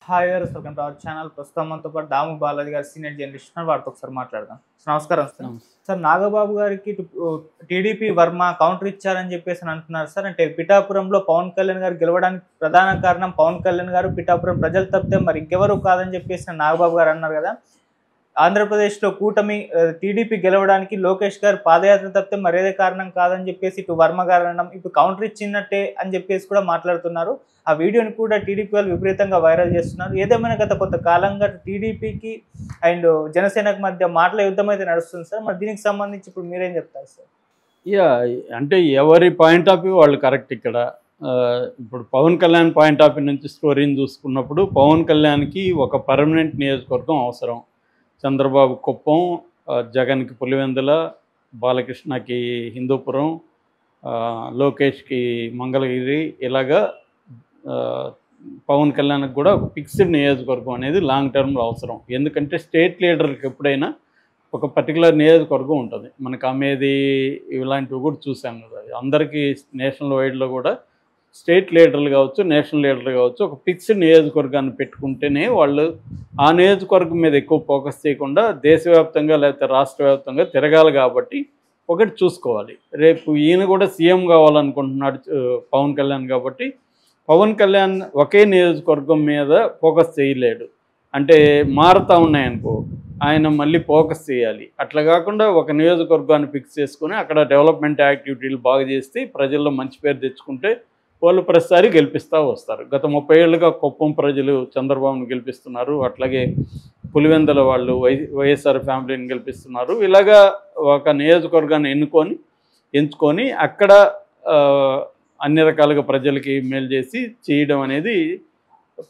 Hi viewers, welcome to our channel. ప్రస్తుతం మనతో పాటు దాము బాలాజీ గారు సీనియర్ జర్నలిస్ట్ ఉన్నారు. వారితో ఒకసారి మాట్లాడదాం. నమస్కారం సార్. సార్, నాగబాబు గారికి టీడీపీ వర్మ కౌంటర్ ఇచ్చారని చెప్పేసి అంటున్నారు సార్. అంటే పిఠాపురంలో పవన్ కళ్యాణ్ గారు గెలవడానికి ప్రధాన కారణం పవన్ కళ్యాణ్ గారు, పిఠాపురం ప్రజలు తప్పితే మరి ఇంకెవరు కాదని చెప్పేసి నాగబాబు గారు అన్నారు కదా. ఆంధ్రప్రదేశ్లో కూటమి టీడీపీ గెలవడానికి లోకేష్ గారు పాదయాత్ర తప్పితే మరేదే కారణం కాదని చెప్పేసి ఇటు వర్మ గారు అనడం, ఇప్పుడు కౌంటర్ ఇచ్చినట్టే అని చెప్పేసి కూడా మాట్లాడుతున్నారు. ఆ వీడియోని కూడా టీడీపీ వాళ్ళు విపరీతంగా వైరల్ చేస్తున్నారు. ఏదేమైనా గత కొంతకాలంగా టీడీపీకి అండ్ జనసేనకు మధ్య మాటల యుద్ధం అయితే నడుస్తుంది సార్. మరి దీనికి సంబంధించి ఇప్పుడు మీరేం చెప్తారు సార్? అంటే ఎవరి పాయింట్ ఆఫ్ వ్యూ వాళ్ళు కరెక్ట్. ఇక్కడ ఇప్పుడు Pawan Kalyan point of view నుంచి స్టోరీని చూసుకున్నప్పుడు పవన్ కళ్యాణ్కి ఒక పర్మనెంట్ నియోజకవర్గం అవసరం. చంద్రబాబు కుప్పం, జగన్కి పులివెందుల, బాలకృష్ణకి హిందూపురం, లోకేష్కి మంగళగిరి, ఇలాగా పవన్ కళ్యాణ్కి కూడా ఒక ఫిక్స్డ్ నియోజకవర్గం అనేది లాంగ్ టర్మ్లో అవసరం. ఎందుకంటే స్టేట్ లీడర్కి ఎప్పుడైనా ఒక పర్టికులర్ నియోజకవర్గం ఉంటుంది. మనకు అమేది ఇలాంటివి కూడా చూసాం కదా. అందరికీ నేషనల్ వైడ్లో కూడా స్టేట్ లీడర్లు కావచ్చు, నేషనల్ లీడర్లు కావచ్చు, ఒక ఫిక్స్డ్ నియోజకవర్గాన్ని పెట్టుకుంటేనే వాళ్ళు ఆ నియోజకవర్గం మీద ఎక్కువ ఫోకస్ చేయకుండా దేశవ్యాప్తంగా లేకపోతే రాష్ట్ర వ్యాప్తంగా తిరగాలి. కాబట్టి ఒకటి చూసుకోవాలి. రేపు ఈయన కూడా సీఎం కావాలనుకుంటున్నాడు పవన్ కళ్యాణ్. కాబట్టి పవన్ కళ్యాణ్ ఒకే నియోజకవర్గం మీద ఫోకస్ చేయలేడు. అంటే మారుతూ ఉన్నాయనుకో, ఆయన మళ్ళీ ఫోకస్ చేయాలి. అట్లా కాకుండా ఒక నియోజకవర్గాన్ని ఫిక్స్ చేసుకొని అక్కడ డెవలప్మెంట్ యాక్టివిటీలు బాగా చేస్తే ప్రజల్లో మంచి పేరు తెచ్చుకుంటే వాళ్ళు ప్రతిసారి గెలిపిస్తూ వస్తారు. గత 30 ఏళ్ళుగా కుప్పం ప్రజలు చంద్రబాబును గెలిపిస్తున్నారు. అట్లాగే పులివెందుల వాళ్ళు వైఎస్ఆర్ ఫ్యామిలీని గెలిపిస్తున్నారు. ఇలాగా ఒక నియోజకవర్గాన్ని ఎంచుకొని అక్కడ అన్ని రకాలుగా ప్రజలకి మేలు చేసి చేయడం అనేది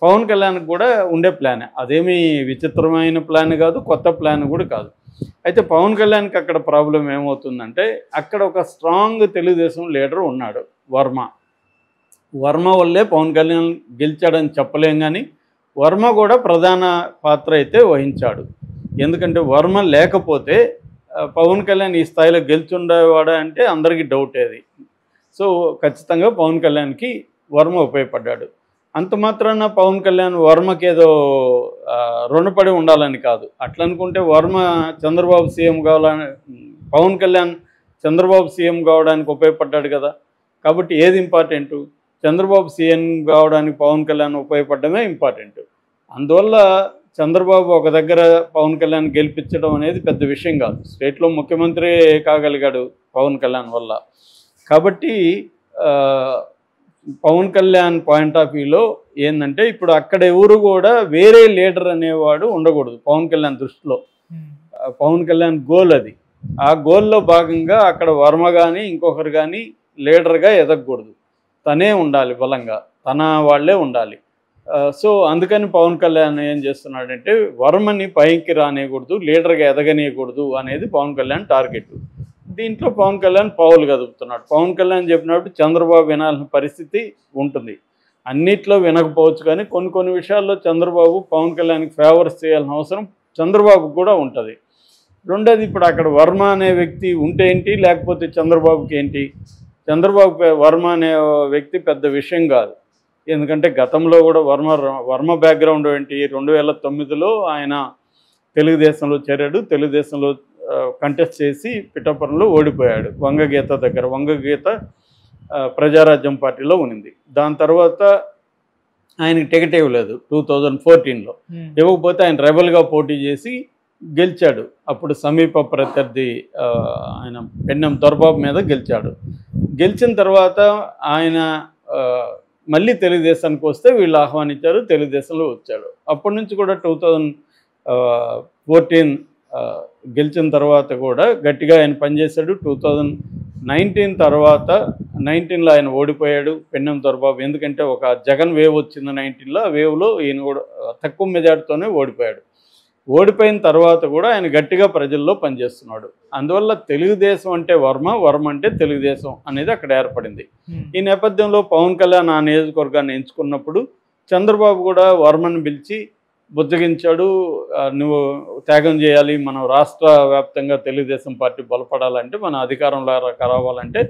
పవన్ కళ్యాణ్కి కూడా ఉండే ప్లాన్. అదేమీ విచిత్రమైన ప్లాన్ కాదు, కొత్త ప్లాన్ కూడా కాదు. అయితే పవన్ కళ్యాణ్కి అక్కడ ప్రాబ్లం ఏమవుతుందంటే, అక్కడ ఒక స్ట్రాంగ్ తెలుగుదేశం లీడర్ ఉన్నాడు, వర్మ వల్లే పవన్ కళ్యాణ్ గెలిచాడని చెప్పలేం. కానీ వర్మ కూడా ప్రధాన పాత్ర అయితే వహించాడు. ఎందుకంటే వర్మ లేకపోతే పవన్ కళ్యాణ్ ఈ స్థాయిలో గెలిచుండేవాడా అంటే అందరికీ డౌట్ అది. సో ఖచ్చితంగా పవన్ కళ్యాణ్కి వర్మ ఉపయోగపడ్డాడు. అంత మాత్రాన పవన్ కళ్యాణ్ వర్మకి ఏదో రుణపడి ఉండాలని కాదు. అట్లా అనుకుంటే వర్మ చంద్రబాబు సీఎం కావాలని, పవన్ కళ్యాణ్ చంద్రబాబు సీఎం కావడానికి ఉపయోగపడ్డాడు కదా. కాబట్టి ఏది ఇంపార్టెంటు? చంద్రబాబు సీఎం కావడానికి పవన్ కళ్యాణ్ ఉపయోగపడమే ఇంపార్టెంట్. అందువల్ల చంద్రబాబు ఒక దగ్గర పవన్ కళ్యాణ్ గెలిపించడం అనేది పెద్ద విషయం కాదు. స్టేట్లో ముఖ్యమంత్రి కాగలిగాడు పవన్ కళ్యాణ్ వల్ల. కాబట్టి పవన్ కళ్యాణ్ పాయింట్ ఆఫ్ వ్యూలో ఏంటంటే, ఇప్పుడు అక్కడ ఎవరు కూడా వేరే లీడర్ అనేవాడు ఉండకూడదు పవన్ కళ్యాణ్ దృష్టిలో. పవన్ కళ్యాణ్ గోల్ అది. ఆ గోల్లో భాగంగా అక్కడ వర్మ కానీ ఇంకొకరు కానీ లీడర్గా ఎదగకూడదు. తనే ఉండాలి, బలంగా తన వాళ్ళే ఉండాలి. సో అందుకని పవన్ కళ్యాణ్ ఏం చేస్తున్నాడంటే, వర్మని పైకి రానియకూడదు, లీడర్గా ఎదగనీయకూడదు అనేది పవన్ కళ్యాణ్ టార్గెట్. దీంట్లో పవన్ కళ్యాణ్ పావులు కదుపుతున్నాడు. పవన్ కళ్యాణ్ చెప్పినప్పుడు చంద్రబాబు వినాల్సిన పరిస్థితి ఉంటుంది. అన్నిట్లో వినకపోవచ్చు, కానీ కొన్ని విషయాల్లో చంద్రబాబు పవన్ కళ్యాణ్కి ఫేవర్స్ చేయాల్సిన అవసరం చంద్రబాబుకు కూడా ఉంటుంది. రెండోది, ఇప్పుడు అక్కడ వర్మ అనే వ్యక్తి ఉంటే ఏంటి, లేకపోతే చంద్రబాబుకి ఏంటి? చంద్రబాబు వర్మ అనే వ్యక్తి పెద్ద విషయం కాదు. ఎందుకంటే గతంలో కూడా వర్మ బ్యాక్గ్రౌండ్ ఏంటి, 2009లో ఆయన తెలుగుదేశంలో చేరాడు. తెలుగుదేశంలో కంటెస్ట్ చేసి పిఠాపురంలో ఓడిపోయాడు వంగగీత దగ్గర. వంగగీత ప్రజారాజ్యం పార్టీలో ఉన్నింది. దాని తర్వాత ఆయనకి టికెట్ ఇవ్వలేదు 2014లో. ఇవ్వకపోతే ఆయన రెబల్గా పోటీ చేసి గెలిచాడు. అప్పుడు సమీప ప్రత్యర్థి ఆయన పెన్నెం దొరబాబు మీద గెలిచాడు. గెలిచిన తర్వాత ఆయన మళ్ళీ తెలుగుదేశానికి వస్తే వీళ్ళు ఆహ్వానించారు, తెలుగుదేశంలో వచ్చాడు. అప్పటి నుంచి కూడా 2014 గెలిచిన తర్వాత కూడా గట్టిగా ఆయన పనిచేశాడు. 2019 తర్వాత 19లో ఆయన ఓడిపోయాడు పెన్నెం దొరబాబు. ఎందుకంటే ఒక జగన్ వేవ్ వచ్చింది 19లో. ఆ వేవ్లో ఈయన కూడా తక్కువ మెజార్టీతోనే ఓడిపోయాడు. ఓడిపోయిన తర్వాత కూడా ఆయన గట్టిగా ప్రజల్లో పనిచేస్తున్నాడు. అందువల్ల తెలుగుదేశం అంటే వర్మ అంటే తెలుగుదేశం అనేది అక్కడ ఏర్పడింది. ఈ నేపథ్యంలో పవన్ కళ్యాణ్ ఆ నియోజకవర్గాన్ని ఎంచుకున్నప్పుడు చంద్రబాబు కూడా వర్మను పిలిచి బుజ్జగించాడు. నువ్వు త్యాగం చేయాలి, మనం రాష్ట్ర వ్యాప్తంగా తెలుగుదేశం పార్టీ బలపడాలంటే, మన అధికారంలో రావాలంటే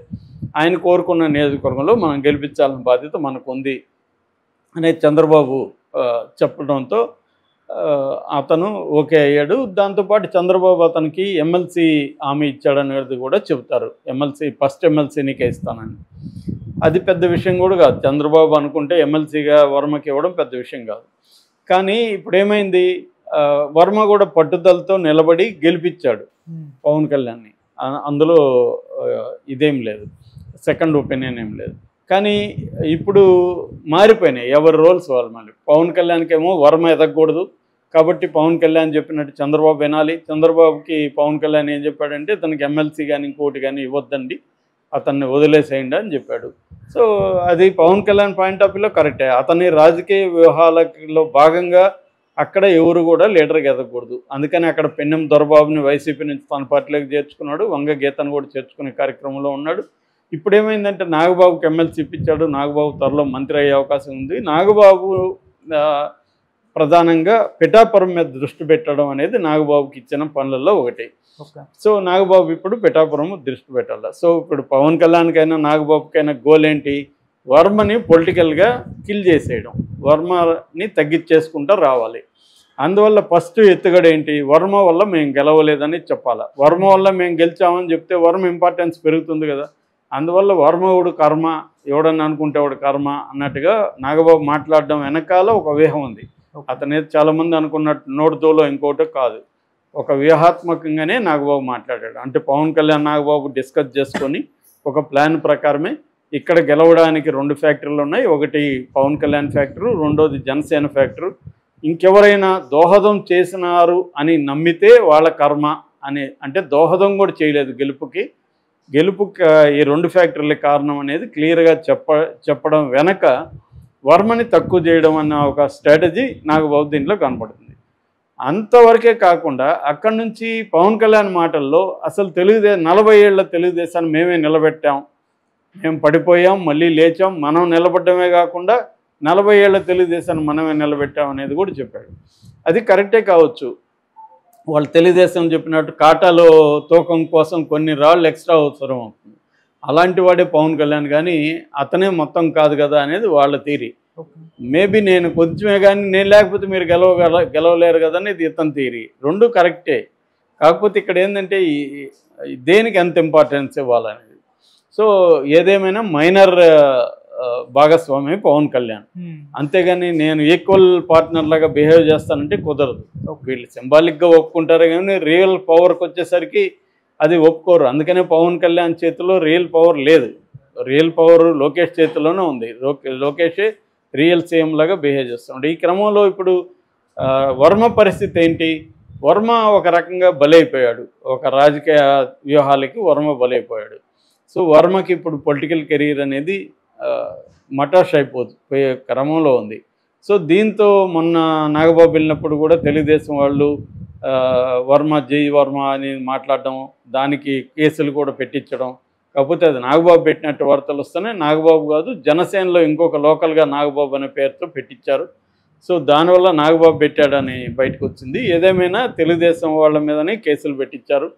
ఆయన కోరుకున్న నియోజకవర్గంలో మనం గెలిపించాల్సిన బాధ్యత మనకు ఉంది అనేది చంద్రబాబు చెప్పడంతో అతను ఓకే అయ్యాడు. దాంతోపాటు చంద్రబాబు అతనికి ఎమ్మెల్సీ హామీ ఇచ్చాడనేది కూడా చెబుతారు. ఫస్ట్ ఎమ్మెల్సీ నీకే ఇస్తానని. అది పెద్ద విషయం కూడా కాదు. చంద్రబాబు అనుకుంటే ఎమ్మెల్సీగా వర్మకి ఇవ్వడం పెద్ద విషయం కాదు. కానీ ఇప్పుడు ఏమైంది, వర్మ కూడా పట్టుదలతో నిలబడి గెలిపించాడు పవన్ కళ్యాణ్ని. అందులో ఇదేం లేదు, సెకండ్ ఒపీనియన్ ఏం లేదు. కానీ ఇప్పుడు మారిపోయినాయి ఎవరి రోల్స్ వాళ్ళు. మళ్ళీ పవన్ కళ్యాణ్కి ఏమో వర్మ ఎదగకూడదు కాబట్టి పవన్ కళ్యాణ్ చెప్పినట్టు చంద్రబాబు వినాలి. చంద్రబాబుకి పవన్ కళ్యాణ్ ఏం చెప్పాడంటే తనకి ఎమ్మెల్సీ కానీ ఇంకోటి కానీ ఇవ్వద్దండి, అతన్ని వదిలేసేయండి అని చెప్పాడు. సో అది పవన్ కళ్యాణ్ పాయింట్ ఆఫ్ వ్యూలో కరెక్టే. అతని రాజకీయ వ్యూహాలలో భాగంగా అక్కడ ఎవరు కూడా లీడర్కి ఎదగకూడదు. అందుకని అక్కడ పెన్నెం దొరబాబుని వైసీపీ నుంచి తన పార్టీలోకి చేర్చుకున్నాడు. వంగ గీతను కూడా చేర్చుకునే కార్యక్రమంలో ఉన్నాడు. ఇప్పుడు ఏమైందంటే నాగబాబుకి ఎమ్మెల్సీ ఇప్పించాడు. నాగబాబు త్వరలో మంత్రి అయ్యే అవకాశం ఉంది. నాగబాబు ప్రధానంగా పిఠాపురం మీద దృష్టి పెట్టడం అనేది నాగబాబుకి ఇచ్చిన పనులలో ఒకటి. సో నాగబాబు ఇప్పుడు పిఠాపురం దృష్టి పెట్టాలి. సో ఇప్పుడు పవన్ కళ్యాణ్కైనా నాగబాబుకైనా గోల్ ఏంటి, వర్మని పొలిటికల్గా కిల్ చేసేయడం, వర్మని తగ్గించేసుకుంటూ రావాలి. అందువల్ల ఫస్ట్ ఎత్తుగడ ఏంటి, వర్మ వల్ల మేము గెలవలేదని చెప్పాలి. వర్మ వల్ల మేము గెలిచామని చెప్తే వర్మ ఇంపార్టెన్స్ పెరుగుతుంది కదా. అందువల్ల వర్మవుడు కర్మ, ఎవడని అనుకుంటే వాడు కర్మ అన్నట్టుగా నాగబాబు మాట్లాడడం వెనకాల ఒక వ్యూహం ఉంది. అతనేది చాలామంది అనుకున్నట్టు నోటితోలో ఇంకోటి కాదు, ఒక వ్యూహాత్మకంగానే నాగబాబు మాట్లాడాడు. అంటే పవన్ కళ్యాణ్ నాగబాబు డిస్కస్ చేసుకొని ఒక ప్లాన్ ప్రకారమే ఇక్కడ గెలవడానికి 2 ఫ్యాక్టరీలు ఉన్నాయి. ఒకటి పవన్ కళ్యాణ్ ఫ్యాక్టరీ, రెండోది జనసేన ఫ్యాక్టరీ. ఇంకెవరైనా దోహదం చేసినారు అని నమ్మితే వాళ్ళ కర్మ అని, అంటే దోహదం కూడా చేయలేదు గెలుపుకి ఈ 2 ఫ్యాక్టరీల కారణం అనేది క్లియర్గా చెప్పడం వెనక వర్మని తక్కువ చేయడం అన్న ఒక స్ట్రాటజీ నాగబాబు దీంట్లో కనపడుతుంది. అంతవరకే కాకుండా అక్కడి నుంచి పవన్ కళ్యాణ్ మాటల్లో అసలు 40 ఏళ్ల తెలుగుదేశాన్ని మేమే నిలబెట్టాం, మేము పడిపోయాం మళ్ళీ లేచాం, మనం నిలబడ్డమే కాకుండా 40 ఏళ్ల తెలుగుదేశాన్ని మనమే నిలబెట్టాం అనేది కూడా చెప్పాడు. అది కరెక్టే కావచ్చు. వాళ్ళు తెలుగుదేశం చెప్పినట్టు కాటాలో తూకం కోసం కొన్ని రాళ్ళు ఎక్స్ట్రా అవసరం అవుతుంది. అలాంటి వాడే పవన్ కళ్యాణ్, కానీ అతనే మొత్తం కాదు కదా అనేది వాళ్ళ థియరీ. మేబీ నేను కొంచెమే కానీ నేను లేకపోతే మీరు గెలవలేరు కదా అనేది ఇతని థియరీ. 2 కరెక్టే. కాకపోతే ఇక్కడ ఏంటంటే దేనికి ఎంత ఇంపార్టెన్స్ ఇవ్వాలనేది. సో ఏదేమైనా మైనర్ భాగస్వామి పవన్ కళ్యాణ్, అంతేగాని నేను ఈక్వల్ పార్ట్నర్ లాగా బిహేవ్ చేస్తానంటే కుదరదు. వీళ్ళు సింబాలిక్గా ఒప్పుకుంటారు కానీ రియల్ పవర్కి వచ్చేసరికి అది ఒప్పుకోరు. అందుకనే పవన్ కళ్యాణ్ చేతిలో రియల్ పవర్ లేదు. రియల్ పవర్ లోకేష్ చేతిలోనే ఉంది. లోకేషే రియల్ సీఎం లాగా బిహేవ్ చేస్తున్నాడు. ఈ క్రమంలో ఇప్పుడు వర్మ పరిస్థితి ఏంటి, వర్మ ఒక రకంగా బలైపోయాడు. ఒక రాజకీయ వ్యూహాలకి వర్మ బలైపోయాడు. సో వర్మకి ఇప్పుడు పొలిటికల్ కెరీర్ అనేది మటాష్ అయిపోయే క్రమంలో ఉంది. సో దీంతో మొన్న నాగబాబు వెళ్ళినప్పుడు కూడా తెలుగుదేశం వాళ్ళు వర్మ జై వర్మ అని మాట్లాడడం, దానికి కేసులు కూడా పెట్టించడం. కాకపోతే అది నాగబాబు పెట్టినట్టు వార్తలు వస్తేనే నాగబాబు కాదు, జనసేనలో ఇంకొక లోకల్గా నాగబాబు అనే పేరుతో పెట్టించారు. సో దానివల్ల నాగబాబు పెట్టాడని బయటకు వచ్చింది. ఏదేమైనా తెలుగుదేశం వాళ్ళ మీదనే కేసులు పెట్టించారు.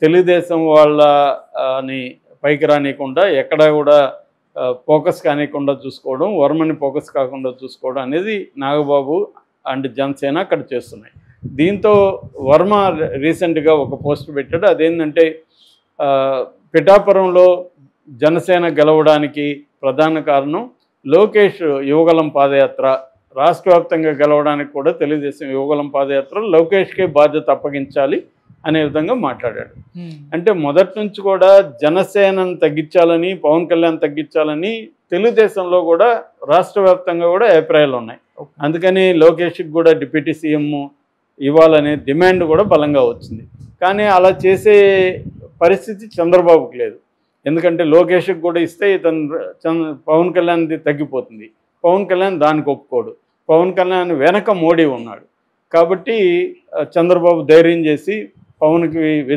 తెలుగుదేశం వాళ్ళని పైకి రానియకుండా ఎక్కడ కూడా ఫోకస్ కానియకుండా చూసుకోవడం, వర్మని ఫోకస్ కాకుండా చూసుకోవడం అనేది నాగబాబు అండ్ జనసేన అక్కడ చేస్తున్నాయి. దీంతో వర్మ రీసెంట్గా ఒక పోస్ట్ పెట్టాడు. అదేంటంటే పిఠాపురంలో జనసేన గెలవడానికి ప్రధాన కారణం లోకేష్ యువగలం పాదయాత్ర, రాష్ట్ర వ్యాప్తంగా గెలవడానికి కూడా తెలుగుదేశం యువగలం పాదయాత్ర లోకేష్కే బాధ్యత అప్పగించాలి అనే విధంగా మాట్లాడాడు. అంటే మొదటి నుంచి కూడా జనసేనను తగ్గించాలని, పవన్ కళ్యాణ్ తగ్గించాలని తెలుగుదేశంలో కూడా రాష్ట్ర వ్యాప్తంగా కూడా అభిప్రాయాలు ఉన్నాయి. అందుకని లోకేష్కి కూడా డిప్యూటీ సీఎం ఇవ్వాలనే డిమాండ్ కూడా బలంగా వచ్చింది. కానీ అలా చేసే పరిస్థితి చంద్రబాబుకి లేదు. ఎందుకంటే లోకేష్కి కూడా ఇస్తే పవన్ కళ్యాణ్ది తగ్గిపోతుంది. పవన్ కళ్యాణ్ దానికి ఒప్పుకోడు. పవన్ కళ్యాణ్ వెనక మోడీ ఉన్నాడు కాబట్టి చంద్రబాబు ధైర్యం చేసి పవన్కి